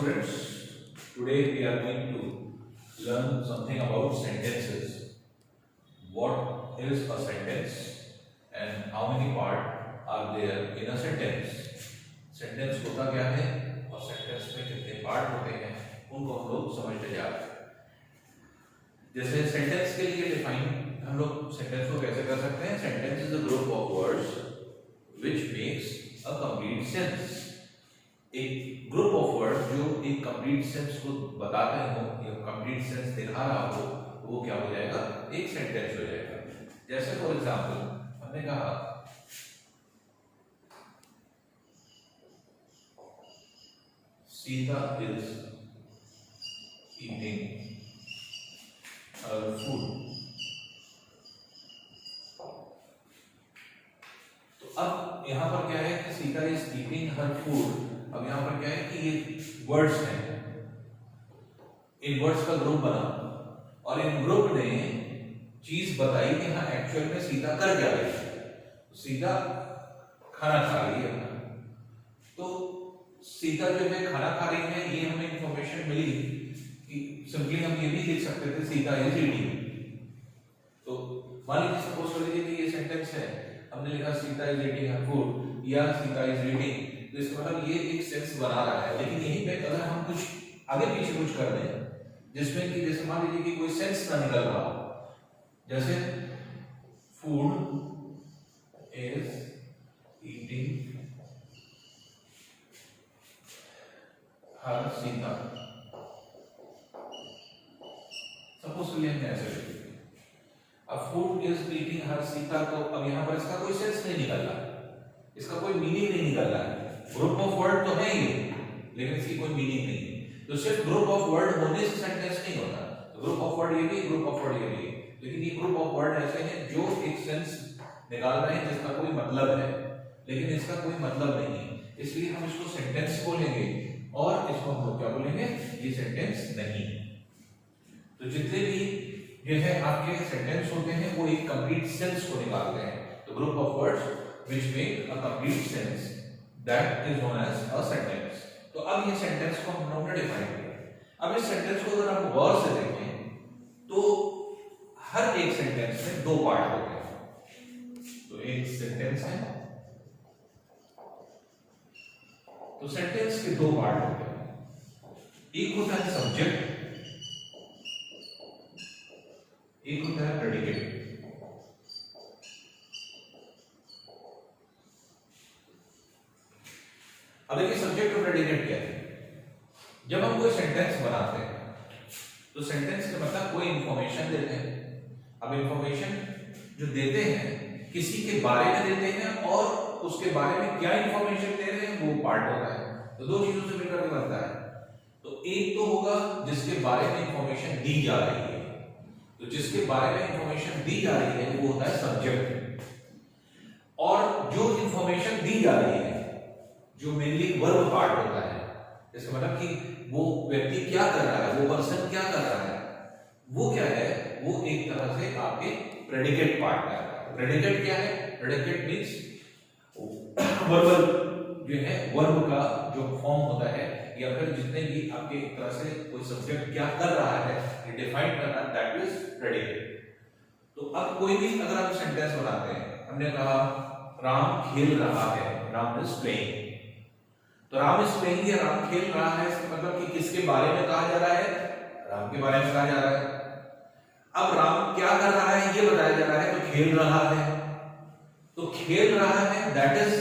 students, today we are going to learn something about sentences. What is a sentence and how many parts are there in a sentence? Sentence होता क्या है और sentence में कितने part होते हैं उनको हम लोग समझते जाते हैं। जैसे sentence के लिए डिफाइन हम लोग sentence को कैसे कर सकते हैं? Sentence is a group of words which makes a complete sense. एक ग्रुप ऑफ वर्ड जो एक कंप्लीट सेंस को बताते हो या कंप्लीट सेंस दिखा रहा हो वो क्या हो जाएगा? एक सेंटेंस हो जाएगा। जैसे फॉर एग्जांपल हमने कहा Sita is eating her food. तो अब यहां पर क्या है कि Sita is eating her food. अब यहां पर क्या है कि ये वर्ड्स हैं, इन वर्ड्स का ग्रुप बना और इन ग्रुप ने चीज बताई कि हाँ एक्चुअल में सीता कर क्या रही है। सीता खाना खा रही है। तो सीता जो है खाना खा रही है ये हमें इंफॉर्मेशन मिली कि सिंपली हम ये भी लिख सकते थे सीता इज ईटिंग। तो मान लीजिए सपोज कर लीजिए कि ये सेंटेंस है, हमने लिखा Sita is eating her food या सीता इज रीडिंग, तो इसका मतलब ये एक सेंस बना रहा है। लेकिन यहीं पे अगर हम कुछ आगे पीछे कुछ कर दें जिसमें कि जैसे मान लीजिए कि कोई सेंस ना निकल रहा हो, जैसे food is eating her Sita, suppose करिए हमने ऐसे लिख दिया। अब फूड इज ईटिंग हर सीता, तो अब यहां पर इसका कोई सेंस नहीं निकल रहा, इसका कोई मीनिंग नहीं निकल रहा है। ग्रुप ऑफ वर्ड तो है ये लेकिन इसकी कोई मीनिंग नहीं। तो सिर्फ ग्रुप ऑफ वर्ड होने से सेंटेंस नहीं होता। तो ग्रुप ऑफ वर्ड ये भी, ग्रुप ऑफ वर्ड ये भी, लेकिन ये ग्रुप ऑफ वर्ड ऐसे हैं जो एक सेंस निकाल रहे हैं जिसका कोई मतलब है लेकिन इसका कोई मतलब नहीं है, इसलिए हम इसको सेंटेंस बोलेंगे और इसको हम लोग क्या बोलेंगे? ये सेंटेंस नहीं। तो जितने भी जो है आपके सेंटेंस होते हैं वो एक कंप्लीट सेंस को निकालते हैं। तो group of words which make a complete sense that is known as a sentence। तो अब ये सेंटेंस को हम लोगों ने डिफाइन किया। अब इस सेंटेंस को अगर हम गौर से देखें तो हर एक सेंटेंस में दो पार्ट होते हैं। तो एक सेंटेंस है तो सेंटेंस के दो पार्ट होते हैं, एक होता है सब्जेक्ट, एक होता है प्रेडिकेट। अब देखिए सब्जेक्ट और प्रेडिकेट क्या है। जब हम कोई सेंटेंस बनाते हैं तो सेंटेंस का मतलब कोई इंफॉर्मेशन देते हैं। अब इंफॉर्मेशन जो देते हैं किसी के बारे में देते हैं और उसके बारे में क्या इंफॉर्मेशन दे रहे हैं वो पार्ट होता है। तो दो चीजों से मिलकर के बनता है। तो एक तो होगा जिसके बारे में इंफॉर्मेशन दी जा रही है, तो जिसके बारे में इंफॉर्मेशन दी जा रही है वो होता है सब्जेक्ट। और जो इंफॉर्मेशन दी जा रही है जो मेनली वर्ब पार्ट होता है, इसका मतलब कि वो व्यक्ति क्या कर रहा है, वो पर्सन क्या कर रहा है, वो क्या है, वो एक तरह से आपके प्रेडिकेट पार्ट का है। प्रेडिकेट क्या है? प्रेडिकेट मींस वर्बल जो है वर्ब का जो फॉर्म होता है या फिर जितने भी आपके एक तरह से कोई सब्जेक्ट क्या कर रहा है ये डिफाइन करना, दैट इज प्रेडिकेट। तो अब कोई भी अगर आप सेंटेंस बनाते हैं, हमने कहा राम खेल रहा है, राम इज प्लेइंग। तो राम इज प्लेइंग या राम खेल रहा है, इसका मतलब कि किसके बारे में कहा जा रहा है? राम के बारे में कहा जा रहा है। अब राम क्या कर रहा है ये बताया जा रहा है, तो खेल रहा है। तो खेल रहा है दैट इज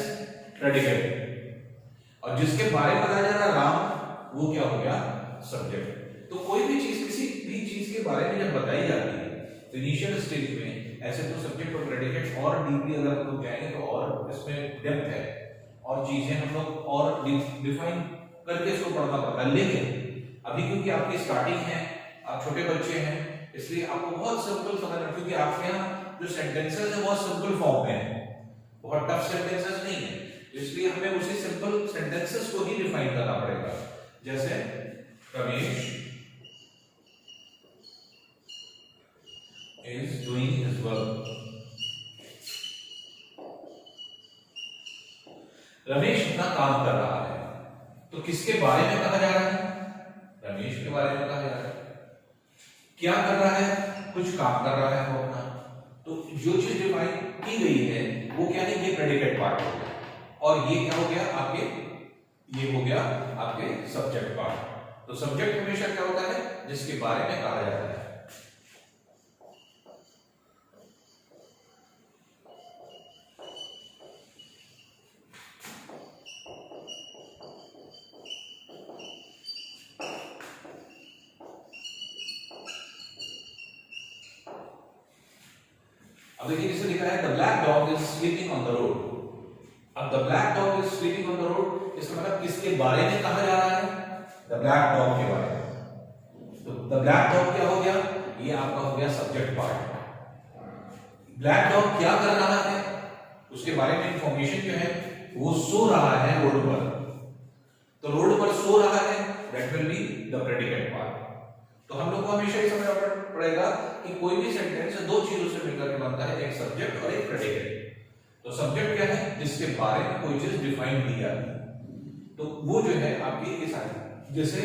प्रेडिकेट, और जिसके बारे में बताया जा रहा है राम, वो क्या हो गया? सब्जेक्ट। तो कोई भी चीज किसी भी चीज के बारे में जब बताई जाती है तो इनिशियल स्टेज में ऐसे तो सब्जेक्ट और प्रेडिकेट और डीपली अगर हम लोग जाएंगे तो और इसमें डेप्थ है और चीजें हम लोग और डिफाइन करके इसको पढ़ना पड़ता है। लेकिन अभी क्योंकि आपकी स्टार्टिंग है, आप छोटे बच्चे हैं, इसलिए आपको बहुत सिंपल समझना, क्योंकि आपके यहाँ जो सेंटेंसेस है बहुत सिंपल फॉर्म में है, बहुत टफ सेंटेंसेस नहीं है, इसलिए हमें उसी सिंपल सेंटेंसेस को ही डिफाइन करना पड़ेगा। जैसे Ramesh is doing his work। Ramesh अपना काम कर रहा है। तो तो किसके बारे में कहा जा रहा है? रमेश के बारे में कहा जा रहा है। क्या कर रहा है? कुछ काम कर रहा है वो अपना। तो जो चीज डिफाइन की गई है वो क्या है? ये प्रेडिकेट पार्ट हो गया, और ये क्या हो गया आपके? ये हो गया आपके सब्जेक्ट पार्ट। तो सब्जेक्ट हमेशा क्या होता है? जिसके बारे में कहा जाता है। अब देखिए किसे लिखा है? The black dog is sleeping on the road. अब the black dog is sleeping on the road, इसका मतलब किसके बारे में कहा जा रहा है? द ब्लैक डॉग के बारे में। तो द ब्लैक डॉग क्या हो गया? ये आपका हो गया सब्जेक्ट पार्ट। ब्लैक डॉग क्या कर रहा है? उसके बारे में इंफॉर्मेशन जो है वो सो रहा है रोड पर। तो रोड पर सो रहा है, that will be the predicate part. तो हम लोग को हमेशा ये समझना पड़ेगा कि कोई भी सेंटेंस दो चीजों से मिलकर के बनता है, एक सब्जेक्ट और एक प्रेडिकेट। तो सब्जेक्ट क्या है? जिसके बारे में कोई चीज डिफाइन की जाती है। तो वो जो है आपकी ये सारी, जैसे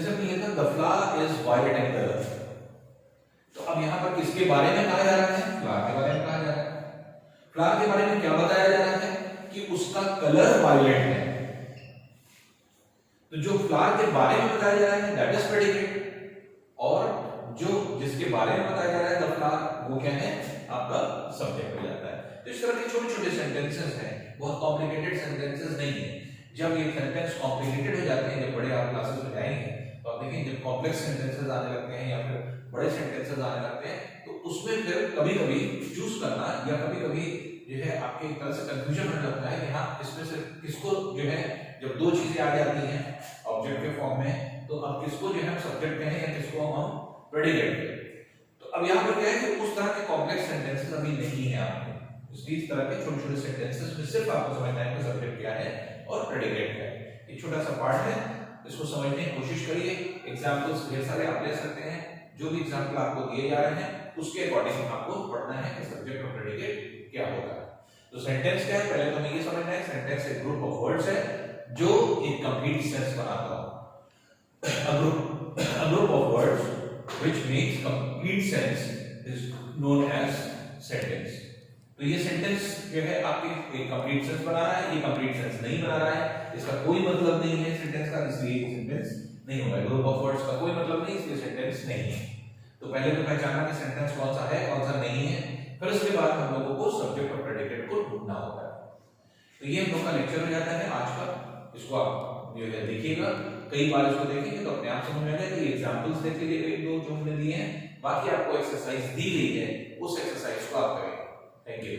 हमने लिखा the flower is violet in colour. तो अब यहां पर किसके बारे में कहा जा रहा है? फ्लावर के बारे में कहा जा रहा है। फ्लावर के बारे में क्या बताया जा रहा है? कि उसका कलर वायलेट है। तो जो फ्लावर के बारे में बताया जा रहा है दैट इज प्रेडिकेट, और जो जिसके बारे में बताया जा रहा है द फ्लावर, वो क्या है? आपका सब्जेक्ट हो जाता है। तो इस तरह के छोटे छोटे सेंटेंसेस हैं, बहुत कॉम्प्लिकेटेड सेंटेंसेस नहीं है। जब ये सेंटेंस कॉम्प्लिकेटेड हो जाते हैं, जब बड़े आप क्लासेस में जाएंगे तो आप देखेंगे जब कॉम्प्लेक्स सेंटेंसेस आने लगते हैं या फिर बड़े सेंटेंसेस आने लगते हैं, तो उसमें फिर कभी कभी चूज करना या कभी कभी जो है आपके एक तरह से कंफ्यूजन होने लगता है कि हाँ इसमें से किसको जो है, जब दो चीजें आ जाती हैं ऑब्जेक्ट के फॉर्म में, तो अब किसको जो है हम सब्जेक्ट कहें या किसको हम प्रेडिकेट कहें। तो अब यहाँ पर क्या है कि उस तरह के कॉम्प्लेक्स सेंटेंसेस अभी नहीं है आपके, इसलिए इस तरह के छोटे छोटे सेंटेंसेस में सिर्फ आपको समझना है कि सब्जेक्ट क्या है और प्रेडिकेट क्या है। एक छोटा सा पार्ट है, इसको समझने की कोशिश करिए। एग्जांपल्स ढेर सारे आप ले सकते हैं, जो भी एग्जांपल आपको दिए जा रहे हैं उसके अकॉर्डिंग आपको पढ़ना है कि सब्जेक्ट और प्रेडिकेट क्या होता है। तो सेंटेंस क्या है? पहले तो हमें ये समझना है सेंटेंस एक ग्रुप ऑफ वर्ड्स है जो एक कंप्लीट सेंस बनाता हो। a group of words which makes complete sense is known as sentence। तो ये सेंटेंस जो है आपकी एक कंप्लीट सेंस बना रहा है, ये कंप्लीट सेंस नहीं बना रहा है, इसका कोई मतलब नहीं है सेंटेंस का, इसलिए सेंटेंस नहीं होगा। ग्रुप ऑफ वर्ड्स का कोई मतलब नहीं, इसलिए सेंटेंस नहीं है। तो पहले तो पहचानना कि सेंटेंस कौन सा है कौन सा नहीं है, फिर उसके बाद हम लोगों को सब्जेक्ट और प्रेडिकेट को ढूंढना होगा। तो ये हम लोग का लेक्चर हो जाता है आज का। इसको आप जो है देखिएगा, कई बार इसको देखेंगे तो अपने आप समझ में आएगा कि एग्जांपल्स देख लीजिए एक दो जो हमने दिए हैं, बाकी आपको एक्सरसाइज दी गई है उस एक्सरसाइज को आप करें। Thank you.